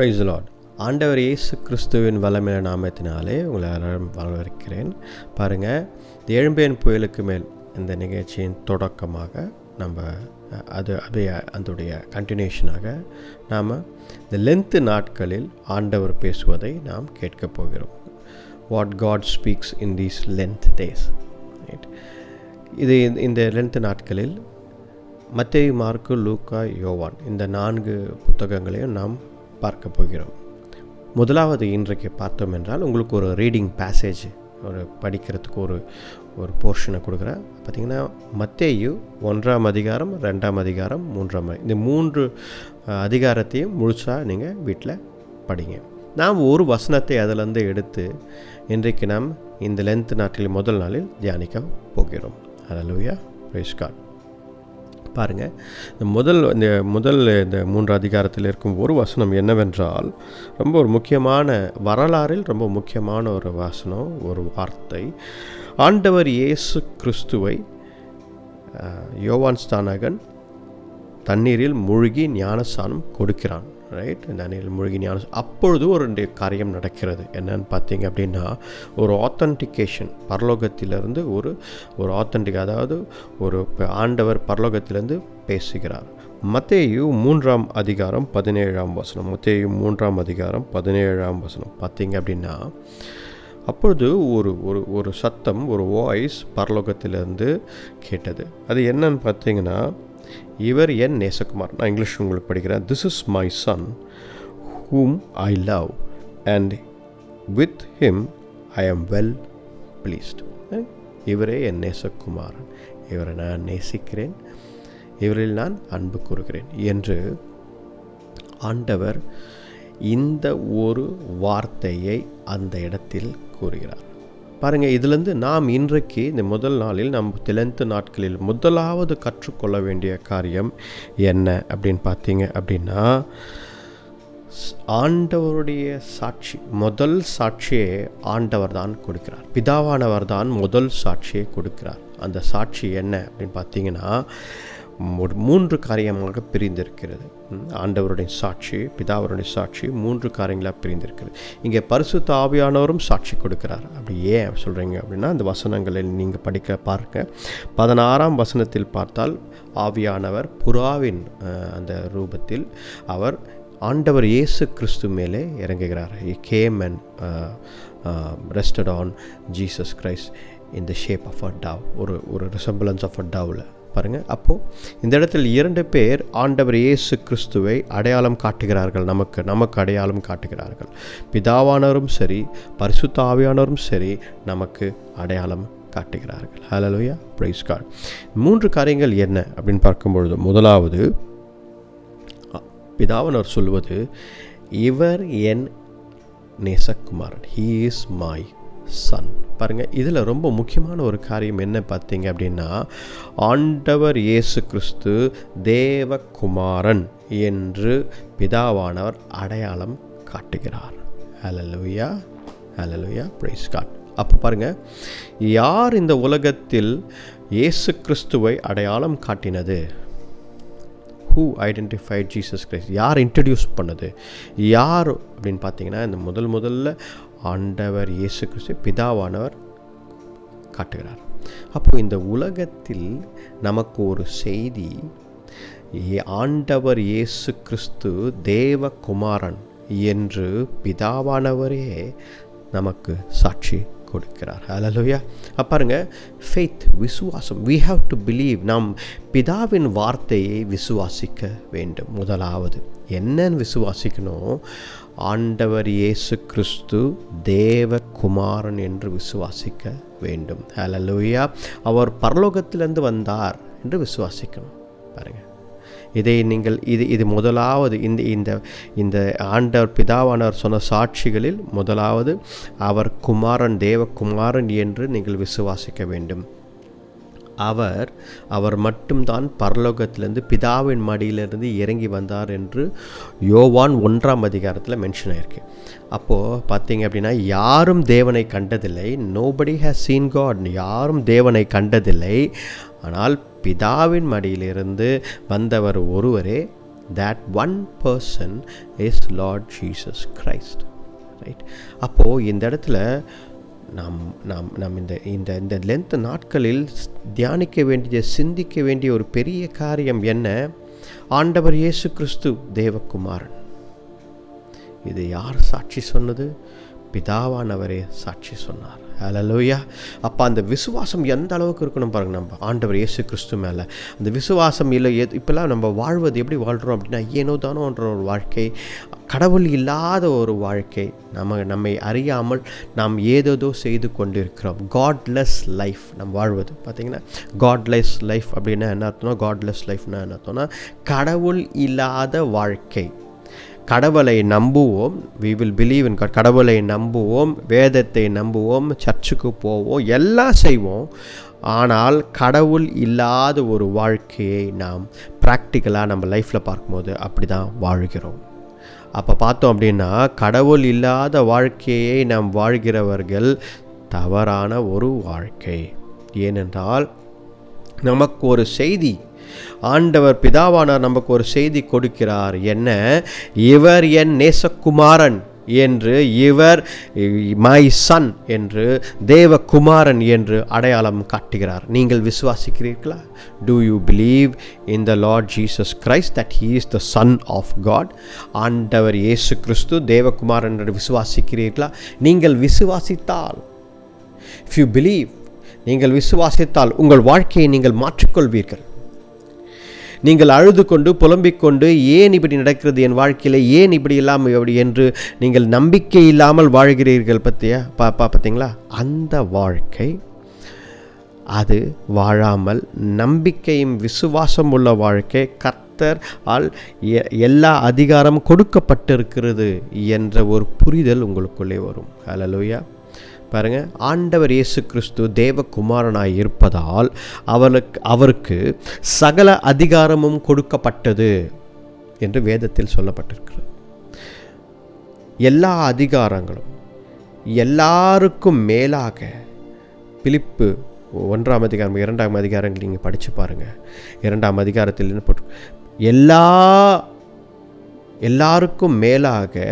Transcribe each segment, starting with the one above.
Praise the Lord. ஆண்டவர் இயேசு கிறிஸ்துவின் வல்லமையான நாமத்தினாலே உங்களை எல்லாரும் வரவேற்கிறேன். பாருங்கள், இந்த எழும்பேன் புயலுக்கு மேல் இந்த நிகழ்ச்சியின் தொடக்கமாக நம்ம அதோடைய கண்டினியூஷனாக நாம் இந்த லென்த்து நாட்களில் ஆண்டவர் பேசுவதை நாம் கேட்கப் போகிறோம். What God speaks in these length days. Right. இது இந்த லென்த்து நாட்களில் மத்தேயு, மார்க்கு, லூக்கா, யோவான் இந்த 4 புத்தகங்களையும் நாம் பார்க்க போகிறோம். முதலாவது இன்றைக்கு பார்த்தோம் என்றால் உங்களுக்கு ஒரு ரீடிங் பேசேஜ் ஒரு படிக்கிறதுக்கு ஒரு போர்ஷனை கொடுக்குறேன். பார்த்திங்கன்னா மத்தேயு 1ஆம் அதிகாரம், 2ஆம் அதிகாரம், 3ஆம் இந்த 3 அதிகாரத்தையும் முழுசாக நீங்கள் வீட்டில் படிங்க. நாம் ஒரு வசனத்தை அதிலிருந்து எடுத்து இன்றைக்கு நாம் இந்த லென்த் நாட்டில் முதல் நாளில் தியானிக்க போகிறோம். ஹல்லேலூயா, பிரைஸ் காட். பாருங்கள், இந்த 3 அதிகாரத்தில் இருக்கும் ஒரு வசனம் என்னவென்றால், ரொம்ப ஒரு முக்கியமான வரலாறில் ரொம்ப முக்கியமான ஒரு வசனம், ஒரு வார்த்தை. ஆண்டவர் இயேசு கிறிஸ்துவை யோவான் ஸ்நானகன் தண்ணீரில் மூழ்கி ஞானஸ்நானம் கொடுக்கிறான். ரைட். தண்ணீரில் மூழ்கி ஞானம். அப்பொழுது ஒரு காரியம் நடக்கிறது. என்னன்னு பார்த்தீங்க அப்படின்னா, ஒரு ஆத்தன்டிகேஷன் பரலோகத்திலிருந்து ஒரு ஆத்தன்டிக், அதாவது ஒரு ஆண்டவர் பரலோகத்திலிருந்து பேசுகிறார். மத்தேயு 3ஆம் அதிகாரம் 17ஆம் வசனம். மத்தேயு 3ஆம் அதிகாரம் 17ஆம் வசனம் பார்த்தீங்க அப்படின்னா, அப்பொழுது ஒரு சத்தம், ஒரு வாய்ஸ் பரலோகத்திலிருந்து கேட்டது. அது என்னன்னு பார்த்தீங்கன்னா, இவர் என் நேசகுமார். நான் இங்கிலீஷ் உங்களுக்கு படிக்கிறேன். This is my son whom I love and with him I am well pleased. இவரே என் நேசகுமாரன், இவரை நான் நேசிக்கிறேன், இவரில் நான் அன்பு கூறுகிறேன் என்று ஆண்டவர் இந்த ஒரு வார்த்தையை அந்த இடத்தில் கூறுகிறார். பாருங்கள், இதிலிருந்து நாம் இன்றைக்கு இந்த முதல் நாளில் நம் லென்த் நாட்களில் முதலாவது கற்றுக்கொள்ள வேண்டிய காரியம் என்ன அப்படின்னு பார்த்தீங்க அப்படின்னா, ஆண்டவருடைய சாட்சி, முதல் சாட்சியை ஆண்டவர் தான் கொடுக்கிறார். பிதாவானவர் தான் முதல் சாட்சியை கொடுக்கிறார். அந்த சாட்சி என்ன அப்படின்னு பார்த்தீங்கன்னா, 3 காரியமாக பிரிந்திருக்கிறது. ஆண்டவருடைய சாட்சி, பிதாவருடைய சாட்சி 3 காரியங்களாக பிரிந்திருக்கிறது. இங்கே பரிசுத்த ஆவியானவரும் சாட்சி கொடுக்கிறார். அப்படி ஏன் சொல்கிறீங்க அப்படின்னா, அந்த வசனங்களில் நீங்கள் படிக்க பாருங்க. 16ஆம் வசனத்தில் பார்த்தால், ஆவியானவர் புறாவின் அந்த ரூபத்தில் அவர் ஆண்டவர் இயேசு கிறிஸ்து மேலே இறங்குகிறார். He came and rested on Jesus Christ in the shape of a dove. ஒரு resemblance of a dove. பாருங்கள், அப்போது இந்த இடத்தில் 2 பேர் ஆண்டவர் இயேசு கிறிஸ்துவை அடையாளம் காட்டுகிறார்கள். நமக்கு அடையாளம் காட்டுகிறார்கள். பிதாவானவரும் சரி, பரிசுத்த ஆவியானவரும் சரி, நமக்கு அடையாளம் காட்டுகிறார்கள். ஹல்லேலூயா, பிரைஸ் காட். 3 காரியங்கள் என்ன அப்படின்னு பார்க்கும்பொழுது, முதலாவது பிதாவானவர் சொல்வது, இவர் என் நேசகுமாரன், he is my son. பாருங்கள், இதில் ரொம்ப முக்கியமான ஒரு காரியம் என்ன பார்த்தீங்க அப்படின்னா, ஆண்டவர் இயேசு கிறிஸ்து தேவகுமாரன் என்று பிதாவானவர் அடையாளம் காட்டுகிறார். ஹல்லேலூயா, ஹல்லேலூயா, பிரைஸ் காட். அப்போ பாருங்கள், யார் இந்த உலகத்தில் இயேசு கிறிஸ்துவை அடையாளம் காட்டினது? Who identified Jesus Christ? யார் இன்ட்ரடியூஸ் பண்ணது? யார் அப்படின்னு பார்த்தீங்கன்னா, இந்த முதல்ல ஆண்டவர் இயேசு கிறிஸ்து பிதாவானவர் காட்டுகிறார். அப்போது இந்த உலகத்தில் நமக்கு ஒரு செய்தி, ஆண்டவர் இயேசு கிறிஸ்து தேவகுமாரன் என்று பிதாவானவரே நமக்கு சாட்சி கொடுக்கிறார். ஹல்லேலூயா. பாருங்க, ஃபெய்த், விசுவாசம். we have to believe. நாம் பிதாவின் வார்த்தையை விசுவாசிக்க வேண்டும். முதலாவது என்னன்னு விசுவாசிக்கணும்? ஆண்டவர் இயேசு கிறிஸ்து தேவகுமாரன் என்று விசுவாசிக்க வேண்டும். ஹல்லேலூயா. அவர் பரலோகத்திலிருந்து வந்தார் என்று விசுவாசிக்கணும். பாருங்கள், இதை நீங்கள் இது முதலாவது இந்த ஆண்டவர் பிதாவானவர் சொன்ன சாட்சிகளில் முதலாவது அவர் குமாரன், தேவகுமாரன் என்று நீங்கள் விசுவாசிக்க வேண்டும். அவர் மட்டும்தான் பரலோகத்திலிருந்து பிதாவின் மடியிலிருந்து இறங்கி வந்தார் என்று யோவான் 1ஆம் அதிகாரத்தில் மென்ஷன் ஆயிருக்கு. அப்போது பார்த்தீங்க அப்படின்னா, யாரும் தேவனை கண்டதில்லை. Nobody has seen God. யாரும் தேவனை கண்டதில்லை. ஆனால் பிதாவின் மடியிலிருந்து வந்தவர் ஒருவரே that one person is Lord Jesus Christ. Right? அப்போது இந்த இடத்துல நாம் இந்த லென்த் நாட்களில் தியானிக்க வேண்டிய, சிந்திக்க வேண்டிய ஒரு பெரிய காரியம் என்ன? ஆண்டவர் இயேசு கிறிஸ்து தேவகுமாரன். இது யார் சாட்சி சொன்னது? பிதாவானவரே சாட்சி சொன்னார். ஹல்லேலூயா. அப்போ அந்த விசுவாசம் எந்த அளவுக்கு இருக்கணும் பாருங்கள். நம்ம ஆண்டவர் இயேசு கிறிஸ்து மேலே அந்த விசுவாசம் இல்லை. இப்போல்லாம் நம்ம வாழ்வது எப்படி வாழ்கிறோம் அப்படின்னா, ஏனோ தானோன்ற ஒரு வாழ்க்கை, கடவுள் இல்லாத ஒரு வாழ்க்கை, நம்மை அறியாமல் நாம் ஏதேதோ செய்து கொண்டிருக்கிறோம். காட்லெஸ் லைஃப் நம்ம வாழ்வது. பார்த்திங்கன்னா, காட்லெஸ் லைஃப் அப்படின்னா என்ன அர்த்தம்னா, காட்லெஸ் லைஃப்னா என்ன அர்த்தம்னா, கடவுள் இல்லாத வாழ்க்கை. கடவுளை நம்புவோம், we will believe in God, கடவுளை நம்புவோம், வேதத்தை நம்புவோம், சர்ச்சுக்கு போவோம், எல்லாம் செய்வோம். ஆனால் கடவுள் இல்லாத ஒரு வாழ்க்கையை நாம் ப்ராக்டிக்கலாக நம்ம லைஃப்பில் பார்க்கும்போது அப்படி தான் வாழ்கிறோம். அப்போ பார்த்தோம் அப்படின்னா, கடவுள் இல்லாத வாழ்க்கையை நாம் வாழ்கிறவர்கள் தவறான ஒரு வாழ்க்கை. ஏனென்றால் நமக்கு ஒரு செய்தி, ஆண்டவர் பிதாவானார் நமக்கு ஒரு செய்தி கொடுக்கிறார். என்ன? இவர் என் நேசகுமாரன் என்று, இவர் மை சன் என்று, தேவகுமாரன் என்று அடையாளம் காட்டுகிறார். நீங்கள் விசுவாசிக்கிறீர்களா? Do you believe in the Lord Jesus Christ that he is the Son of God? ஆண்டவர் இயேசு கிறிஸ்து தேவகுமாரன் என்று விசுவாசிக்கிறீர்களா? நீங்கள் விசுவாசித்தால், if you believe, நீங்கள் விசுவாசித்தால் உங்கள் வாழ்க்கையை நீங்கள் மாற்றிக்கொள்வீர்கள். நீங்கள் அழுது கொண்டு புலம்பிக் கொண்டு, ஏன் இப்படி நடக்கிறது என் வாழ்க்கையில், ஏன் இப்படி இல்லாமல் எப்படி என்று நீங்கள் நம்பிக்கை இல்லாமல் வாழ்கிறீர்கள் பார்த்தீங்களா? அந்த வாழ்க்கை அது வாழாமல் நம்பிக்கையும் விசுவாசம் உள்ள வாழ்க்கை, கர்த்தர் ஆல் எல்லா அதிகாரம் கொடுக்கப்பட்டிருக்கிறது என்ற ஒரு புரிதல் உங்களுக்குள்ளே வரும். ஹல்லேலூயா. பாருங்கள், ஆண்டவர் இயேசு கிறிஸ்து தேவகுமாரனாய் இருப்பதால் அவருக்கு சகல அதிகாரமும் கொடுக்கப்பட்டது என்று வேதத்தில் சொல்லப்பட்டிருக்கிறது. எல்லா அதிகாரங்களும் எல்லாருக்கும் மேலாக. பிலிப்பு 1ஆம் அதிகாரம் 2ஆம் அதிகாரங்கள் நீங்கள் படித்து பாருங்கள். 2ஆம் அதிகாரத்தில் என்ன போட்டு, எல்லாருக்கும் மேலாக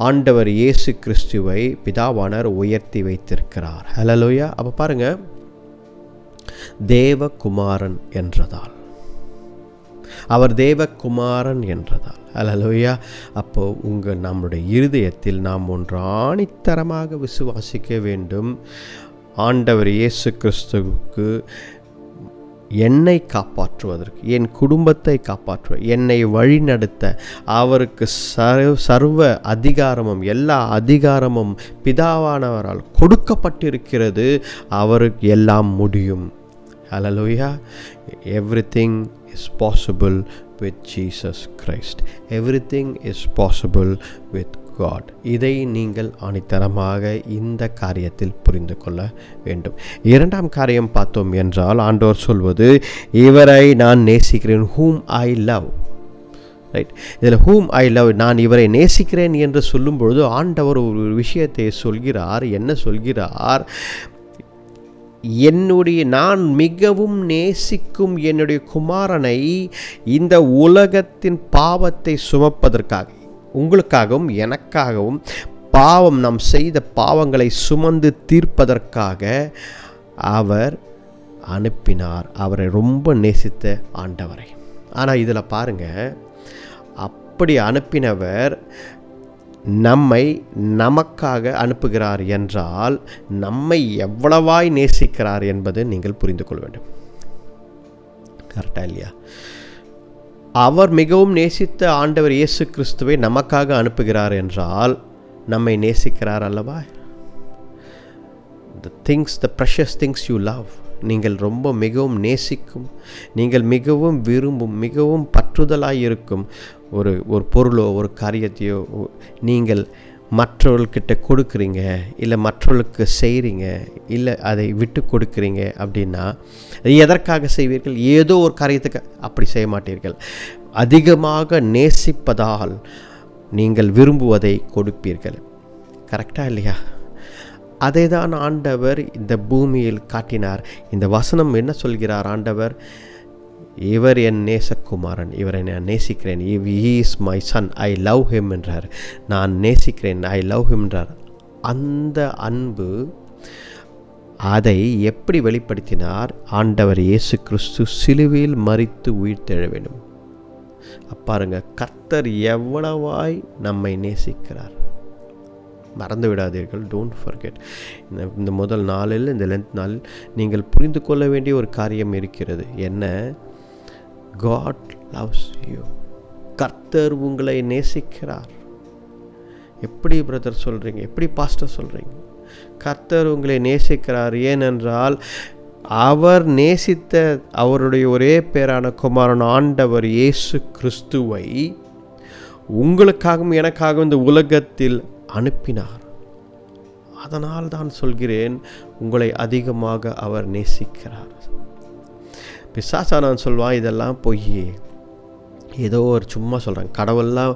ஆண்டவர் இயேசு கிறிஸ்துவை பிதாவானார் உயர்த்தி வைத்திருக்கிறார். ஹல்லேலூயா. அப்போ பாருங்கள், தேவகுமாரன் என்றதால், அவர் தேவகுமாரன் என்றதால், ஹல்லேலூயா. அப்போது நம்முடைய இருதயத்தில் நாம் ஒன்று ஆணித்தரமாக விசுவாசிக்க வேண்டும். ஆண்டவர் இயேசு கிறிஸ்துவுக்கு என்னை காப்பாற்றுவதற்கு, என் குடும்பத்தை காப்பாற்றுவ, என்னை வழிநடத்த அவருக்கு சர்வ அதிகாரமும் எல்லா அதிகாரமும் பிதாவானவரால் கொடுக்கப்பட்டிருக்கிறது. அவருக்கு எல்லாம் முடியும். Hallelujah. Everything is possible with Jesus Christ. Everything is possible with God. இதை நீங்கள் ஆணித்தரமாக இந்த காரியத்தில் புரிந்து கொள்ள வேண்டும். 2ஆம் காரியம் பார்த்தோம் என்றால், ஆண்டவர் சொல்வது, இவரை நான் நேசிக்கிறேன், whom I love. ரைட்? இதில் whom I love, நான் இவரை நேசிக்கிறேன் என்று சொல்லும்பொழுது ஆண்டவர் ஒரு விஷயத்தை சொல்கிறார். என்ன சொல்கிறார்? நான் மிகவும் நேசிக்கும் என்னுடைய குமாரனை இந்த உலகத்தின் பாவத்தை சுமப்பதற்காக, உங்களுக்காகவும் எனக்காகவும் நாம் செய்த பாவங்களை சுமந்து தீர்ப்பதற்காக அவர் அனுப்பினார். அவரை ரொம்ப நேசித்த ஆண்டவரை. ஆனால் இதில் பாருங்கள், அப்படி அனுப்பினவர் நமக்காக அனுப்புகிறார் என்றால் நம்மை எவ்வளவாய் நேசிக்கிறார் என்பது நீங்கள் புரிந்து கொள்ள வேண்டும். கரெக்டா இல்லையா? அவர் மிகவும் நேசித்த ஆண்டவர் இயேசு கிறிஸ்துவை நமக்காக அனுப்புகிறார் என்றால் நம்மை நேசிக்கிறார் அல்லவா? the precious things you love, நீங்கள் ரொம்ப மிகவும் நேசிக்கும், நீங்கள் மிகவும் விரும்பும், மிகவும் பற்றுதலாய் இருக்கும் ஒரு பொருளோ ஒரு காரியத்தையோ நீங்கள் மற்றவர்கிட்ட கொடுக்குறீங்க, இல்லை மற்றவர்களுக்கு செய்கிறீங்க, இல்லை அதை விட்டு கொடுக்குறீங்க அப்படின்னா எதற்காக செய்வீர்கள்? ஏதோ ஒரு காரியத்துக்கு அப்படி செய்ய மாட்டீர்கள். அதிகமாக நேசிப்பதால் நீங்கள் விரும்புவதை கொடுப்பீர்கள். கரெக்டாக இல்லையா? அதை தான் ஆண்டவர் இந்த பூமியில் காட்டினார். இந்த வசனம் என்ன சொல்கிறார்? ஆண்டவர் இவர் என் நேசகுமாரன், இவரை நான் நேசிக்கிறேன், he is my son, I love him என்றார். நான் நேசிக்கிறேன், I love him என்றார். அந்த அன்பு அதை எப்படி வெளிப்படுத்தினார்? ஆண்டவர் இயேசு கிறிஸ்து சிலுவையில் மரித்து உயிர்த்தெழ வேண்டும். பாருங்க, கர்த்தர் எவ்வளவாய் நம்மை நேசிக்கிறார். மறந்து விடாதீர்கள், டோன்ட் ஃபர்கெட். இந்த முதல் நாளில், இந்த லென்த் நாளில் நீங்கள் புரிந்து கொள்ள வேண்டிய ஒரு காரியம் இருக்கிறது. என்ன? God loves you. கர்த்தர் உங்களை நேசிக்கிறார். எப்படி பிரதர் சொல்கிறீங்க? எப்படி பாஸ்டர் சொல்கிறீங்க? கர்த்தர் உங்களை நேசிக்கிறார். ஏனென்றால் அவர் நேசித்த அவருடைய ஒரே பேரான குமாரன் ஆண்டவர் இயேசு கிறிஸ்துவை உங்களுக்காகவும் எனக்காகவும் இந்த உலகத்தில் அனுப்பினார். அதனால் தான் சொல்கிறேன், உங்களை அதிகமாக அவர் நேசிக்கிறார். பிசாசானவன் சொல்வான், இதெல்லாம் பொய், ஏதோ ஒரு சும்மா சொல்கிறாங்க. கடவுள்லாம்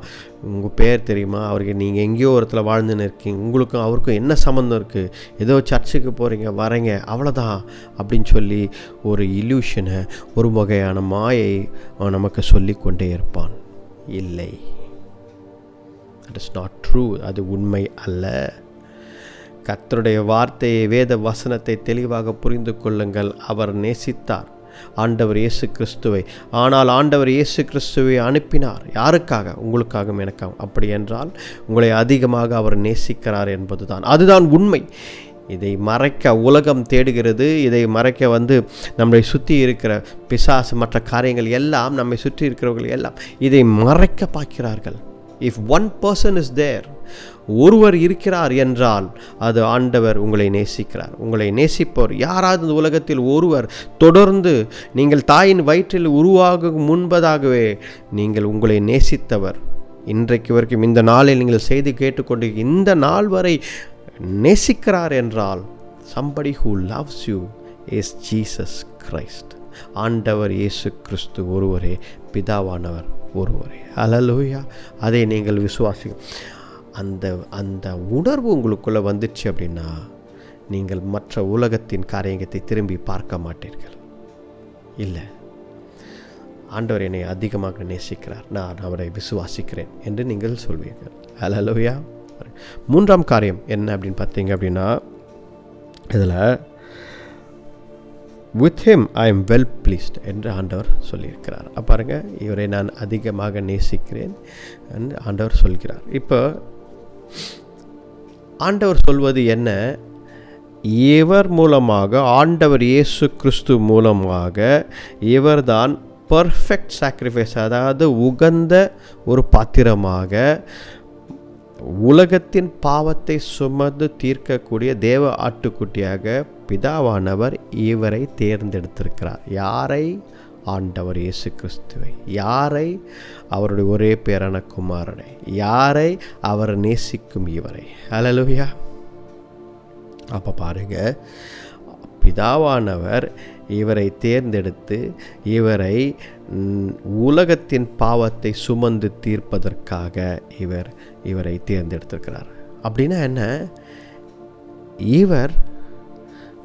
உங்கள் பேர் தெரியுமா? அவருக்கு நீங்கள் எங்கேயோ ஒரு இடத்துல வாழ்ந்துன்னு இருக்கீங்க, உங்களுக்கும் அவருக்கும் என்ன சம்மந்தம் இருக்குது? ஏதோ சர்ச்சுக்கு போகிறீங்க வரீங்க அவ்வளோதான் அப்படின்னு சொல்லி ஒரு இல்யூஷனை, ஒரு வகையான மாயை அவன் நமக்கு சொல்லி கொண்டே இருப்பான். இல்லை, தட் இஸ் நாட் ட்ரூ. அது உண்மை அல்ல. கர்த்தருடைய வார்த்தையை, வேத வசனத்தை தெளிவாக புரிந்து கொள்ளுங்கள். அவர் நேசித்தார் ஆண்டவர் இயேசு கிறிஸ்துவை. ஆனால் ஆண்டவர் இயேசு கிறிஸ்துவை அனுப்பினார். யாருக்காக? உங்களுக்காகவும் எனக்காகவும். அப்படி என்றால் உங்களை அதிகமாக அவர் நேசிக்கிறார் என்பதுதான், அதுதான் உண்மை. இதை மறைக்க உலகம் தேடுகிறது. இதை மறைக்க நம்மை சுற்றி இருக்கிற பிசாசு, மற்ற காரியங்கள் எல்லாம், நம்மை சுற்றி இருக்கிறவர்கள் எல்லாம் இதை மறைக்க பார்க்கிறார்கள். If one person is there, ஒருவர் இருக்கிறார் என்றால் அது ஆண்டவர் உங்களை நேசிக்கிறார். உங்களை நேசிப்பவர் யாராவது இந்த உலகத்தில் ஒருவர், தொடர்ந்து நீங்கள் தாயின் வயிற்றில் உருவாகும் முன்பதாகவே நீங்கள் உங்களை நேசித்தவர், இன்றைக்கு வரைக்கும் இந்த நாளில் நீங்கள் செய்தி கேட்டுக்கொண்டு இந்த நாள் வரை நேசிக்கிறார் என்றால் somebody who loves you is Jesus Christ. ஆண்டவர் இயேசு கிறிஸ்து ஒருவரே, பிதாவானவர் ஒருவரே. ஹல்லேலூயா. அதை நீங்கள் விசுவாசிக்கும் அந்த உணர்வு உங்களுக்குள்ளே வந்துச்சு அப்படின்னா நீங்கள் மற்ற உலகத்தின் காரியத்தை திரும்பி பார்க்க மாட்டீர்கள். இல்லை, ஆண்டவர் என்னை அதிகமாக நேசிக்கிறார், நான் அவரை விசுவாசிக்கிறேன் என்று நீங்கள் சொல்வீர்கள். ஹல்லேலூயா. மூன்றாம் காரியம் என்ன அப்படின்னு பார்த்தீங்க அப்படின்னா, இதில் with him I am well pleased என்று ஆண்டவர் சொல்லியிருக்கிறார். பாருங்க, இவரை நான் அதிகமாக நேசிக்கிறேன் என்று ஆண்டவர் சொல்கிறார். இப்போ ஆண்டவர் சொல்வது என்ன? இவர் மூலமாக, ஆண்டவர் இயேசு கிறிஸ்து மூலமாக இவர்தான் பர்ஃபெக்ட் சாக்ரிஃபைஸ், அதாவது உகந்த ஒரு பாத்திரமாக உலகத்தின் பாவத்தை சுமந்து தீர்க்கக்கூடிய தேவ ஆட்டுக்குட்டியாக பிதாவானவர் இவரை தேர்ந்தெடுத்திருக்கிறார். யாரை? ஆண்டவர் இயேசு கிறிஸ்துவை. யாரை? அவருடைய ஒரே பேரான குமாரனை. யாரை? அவர் நேசிக்கும் இவரை. ஹல்லேலூயா. அப்போ பாருங்க, பிதாவானவர் இவரை தேர்ந்தெடுத்து இவரை உலகத்தின் பாவத்தை சுமந்து தீர்ப்பதற்காக இவரை தேர்ந்தெடுத்திருக்கிறார். அப்படின்னா என்ன? இவர்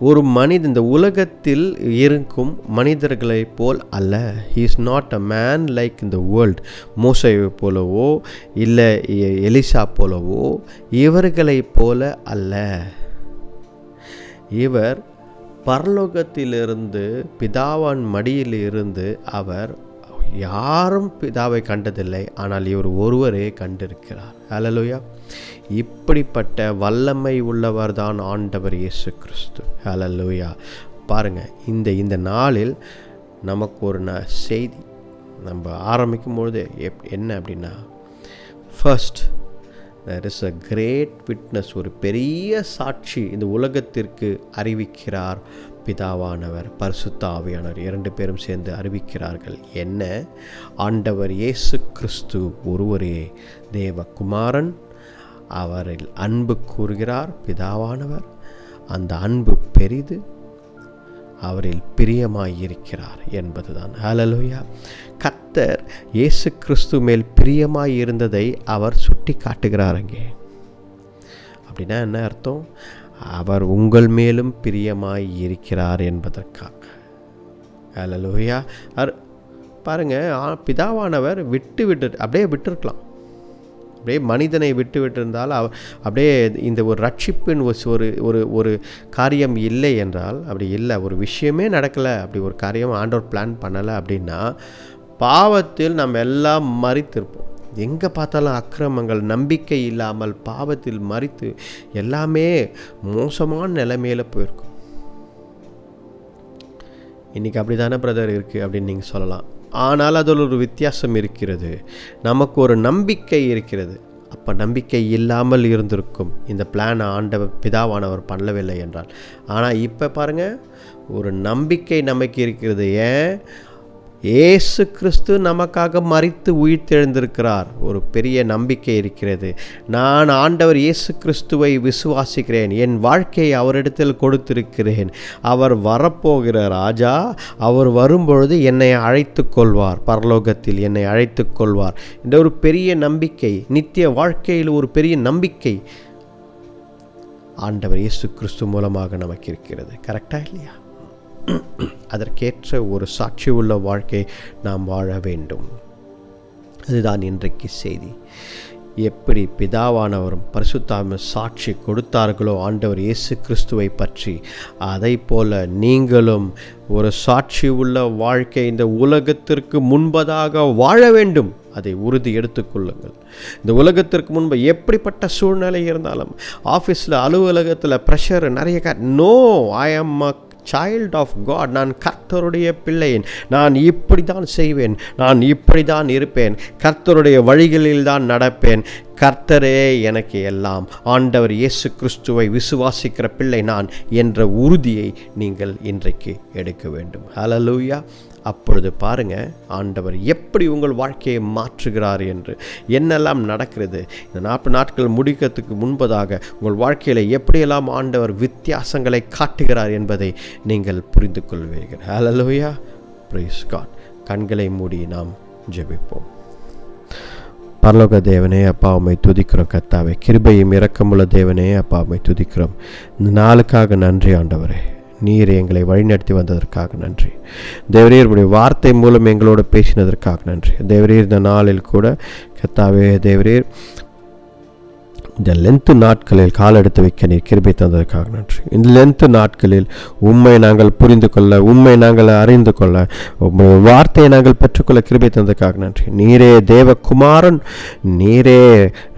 ஒரு மனிதன், இந்த உலகத்தில் இருக்கும் மனிதர்களைப் போல் அல்ல. He is not a man like இந்த வேர்ல்ட். மோசேயை போலவோ இல்லை எலிசா போலவோ இவர்களைப் போல அல்ல. இவர் பரலோகத்திலிருந்து, பிதாவான் மடியில் இருந்து அவர் யாரும் பிதாவை கண்டதில்லை, ஆனால் இவர் ஒருவரே கண்டிருக்கிறார். ஹல்லேலூயா. இப்படிப்பட்ட வல்லமை உள்ளவர் தான் ஆண்டவர் இயேசு கிறிஸ்து. ஹல்லேலூயா. பாருங்கள், இந்த நாளில் நமக்கு ஒரு செய்தி நம்ம ஆரம்பிக்கும் பொழுது என்ன அப்படின்னா, first there is a great witness, ஒரு பெரிய சாட்சி இந்த உலகத்திற்கு அறிவிக்கிறார் பிதாவானவர், பரிசுத்த ஆவியானவர். 2 பேரும் சேர்ந்து அறிவிக்கிறார்கள். என்ன? ஆண்டவர் இயேசு கிறிஸ்து ஒருவரே தேவகுமாரன், அவரில் அன்பு கூறுகிறார் பிதாவானவர். அந்த அன்பு பெரிது, அவரில் பிரியமாயிருக்கிறார் என்பதுதான். ஹல்லேலூயா. கர்த்தர் இயேசு கிறிஸ்து மேல் பிரியமாயிருந்ததை அவர் சுட்டி காட்டுகிறார் அங்கே. அப்படின்னா என்ன அர்த்தம்? அவர் உங்கள் மேலும் பிரியமாயிருக்கிறார் என்பதற்காக. ஹல்லேலூயா. பாருங்கள், பிதாவானவர் விட்டு அப்படியே விட்டுருக்கலாம். அப்படியே மனிதனை விட்டிருந்தால் அப்படியே இந்த ஒரு ரட்சிப்பின் ஒரு ஒரு ஒரு காரியம் இல்லை என்றால், அப்படி இல்லை, ஒரு விஷயமே நடக்கலை, அப்படி ஒரு காரியம் ஆண்டவர் பிளான் பண்ணலை அப்படின்னா, பாவத்தில் நம்ம எல்லாம் மரித்திருப்போம். எங்கே பார்த்தாலும் அக்கிரமங்கள், நம்பிக்கை இல்லாமல் பாவத்தில் மரித்து எல்லாமே மோசமான நிலைமையில் போயிருக்கும். இன்றைக்கி அப்படி தானே பிரதர் இருக்குது அப்படின்னு நீங்கள் சொல்லலாம். ஆனால் அதில் ஒரு வித்தியாசம் இருக்கிறது. நமக்கு ஒரு நம்பிக்கை இருக்கிறது. அப்போ நம்பிக்கை இல்லாமல் இருந்திருக்கும், இந்த பிளான் ஆண்டவர் பிதாவானவர் பண்ணவில்லை என்றால். ஆனால் இப்போ பாருங்கள், ஒரு நம்பிக்கை நமக்கு இருக்கிறது. ஏன்? இயேசு கிறிஸ்து நமக்காக மரித்து உயிர்த்தெழுந்திருக்கிறார். ஒரு பெரிய நம்பிக்கை இருக்கிறது. நான் ஆண்டவர் இயேசு கிறிஸ்துவை விசுவாசிக்கிறேன், என் வாழ்க்கையை அவரிடத்தில் கொடுத்திருக்கிறேன். அவர் வரப்போகிற ராஜா, அவர் வரும்பொழுது என்னை அழைத்து கொள்வார், பரலோகத்தில் என்னை அழைத்து கொள்வார் என்ற ஒரு பெரிய நம்பிக்கை, நித்திய வாழ்க்கையில் ஒரு பெரிய நம்பிக்கை ஆண்டவர் இயேசு கிறிஸ்து மூலமாக நமக்கு இருக்கிறது. கரெக்டாக இல்லையா? அதற்கேற்ற ஒரு சாட்சி உள்ள வாழ்க்கை நாம் வாழ வேண்டும். அதுதான் இன்றைக்கு செய்தி. எப்படி பிதாவானவரும் பரிசுத்தாவியும் சாட்சி கொடுத்தார்களோ ஆண்டவர் இயேசு கிறிஸ்துவை பற்றி, அதை போல நீங்களும் ஒரு சாட்சி உள்ள வாழ்க்கை இந்த உலகத்திற்கு முன்பதாக வாழ வேண்டும். அதை உறுதி எடுத்துக்கொள்ளுங்கள். இந்த உலகத்திற்கு முன்பு எப்படிப்பட்ட சூழ்நிலை இருந்தாலும், ஆஃபீஸில், அலுவலகத்தில் ப்ரெஷர் நிறைய, நோ, ஐ ஆம் அ சைல்ட் ஆஃப் காட், நான் கர்த்தருடைய பிள்ளையேன், நான் இப்படி தான் செய்வேன், நான் இப்படி தான் இருப்பேன், கர்த்தருடைய வழிகளில் தான் நடப்பேன், கர்த்தரே எனக்கு எல்லாம், ஆண்டவர் இயேசு கிறிஸ்துவை விசுவாசிக்கிற பிள்ளை நான் என்ற உறுதியை நீங்கள் இன்றைக்கு எடுக்க வேண்டும். ஹல்லேலூயா. அப்பொழுது பாருங்கள், ஆண்டவர் எப்படி உங்கள் வாழ்க்கையை மாற்றுகிறார் என்று. என்னெல்லாம் நடக்கிறது இந்த 40 நாட்கள் முடிக்கிறதுக்கு முன்பதாக உங்கள் வாழ்க்கையில் எப்படியெல்லாம் ஆண்டவர் வித்தியாசங்களை காட்டுகிறார் என்பதை நீங்கள் புரிந்து கொள்வீர்கள். ஹல்லேலூயா. Praise God. கண்களை மூடி நாம் ஜெபிப்போம். பரலோக தேவனே, அப்பா உம்மை துதிக்கிறோம். கர்த்தாவே, கிருபையும் இரக்கமுள்ள தேவனே, அப்பா உம்மை துதிக்கிறோம். இந்த நாளுக்காக நன்றி ஆண்டவரே. நீர் எங்களை வழிநடத்தி வந்ததற்காக நன்றி. தேவரீர் உடைய வார்த்தை மூலம் எங்களோடு பேசினதற்காக நன்றி. தேவரீர் இந்த நாளில் கூட கர்த்தாவே, தேவரீர் இந்த லென்த்து நாட்களில் காலெடுத்து வைக்க நீர் கிருபை தந்ததற்காக நன்றி. இந்த லென்த்து நாட்களில் உம்மை நாங்கள் புரிந்து கொள்ள, உம்மை நாங்கள் அறிந்து கொள்ள, உம்முடைய வார்த்தையை நாங்கள் பெற்றுக்கொள்ள கிருபை தந்ததற்காக நன்றி. நீரே தேவகுமாரன், நீரே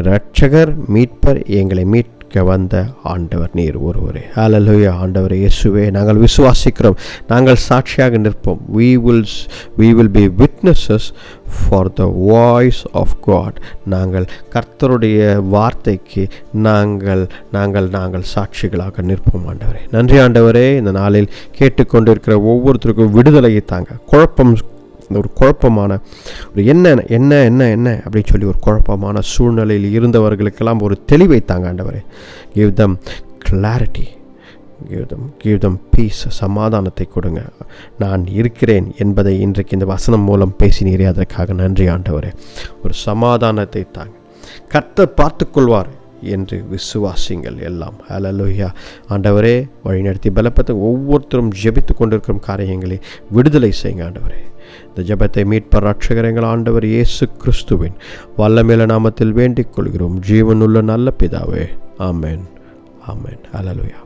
இரட்சகர், மீட்பர், எங்களை மீட்க வந்த ஆண்டவர் நீர் ஒருவரே. ஹல்லேலூயா. ஆண்டவர் இயேசுவே, நாங்கள் விசுவாசிக்கிறோம், நாங்கள் சாட்சியாக நிற்போம். we will be witnesses for the voice of God. நாங்கள் கர்த்தருடைய வார்த்தைக்கு நாங்கள் சாட்சிகளாக நிற்போம் ஆண்டவரே. நன்றி ஆண்டவரே. இந்த நாளில் கேட்டுக்கொண்டிருக்கிற ஒவ்வொருத்தருக்கும் விடுதலையை தாங்க. ஒரு குழப்பமான ஒரு என்ன அப்படின்னு சொல்லி ஒரு குழப்பமான சூழ்நிலையில் இருந்தவர்களுக்கெல்லாம் ஒரு தெளிவை தாங்க ஆண்டவரே. give them clarity, give them peace, சமாதானத்தை கொடுங்க. நான் இருக்கிறேன் என்பதை இன்றைக்கு இந்த வசனம் மூலம் பேசினீரே, அதற்காக நன்றி ஆண்டவரே. ஒரு சமாதானத்தை தாங்க. கர்த்தர் பார்த்துக்கொள்வார் என்று விசுவாசிங்கள் எல்லாம். ஹல்லேலூயா. ஆண்டவரே, வழிநடத்தி பலப்பத்தை ஒவ்வொருத்தரும் ஜெபித்து கொண்டிருக்கும் காரியங்களை விடுதலை செய்யுங்க ஆண்டவரே. இந்த ஜெபத்தை மீட்பர் இரட்சகர் எங்கள் ஆண்டவர் இயேசு கிறிஸ்துவின் வல்லமையுள்ள நாமத்தில் வேண்டிக் கொள்கிறோம், ஜீவனுள்ள நல்ல பிதாவே. ஆமென். ஆமென். ஹல்லேலூயா.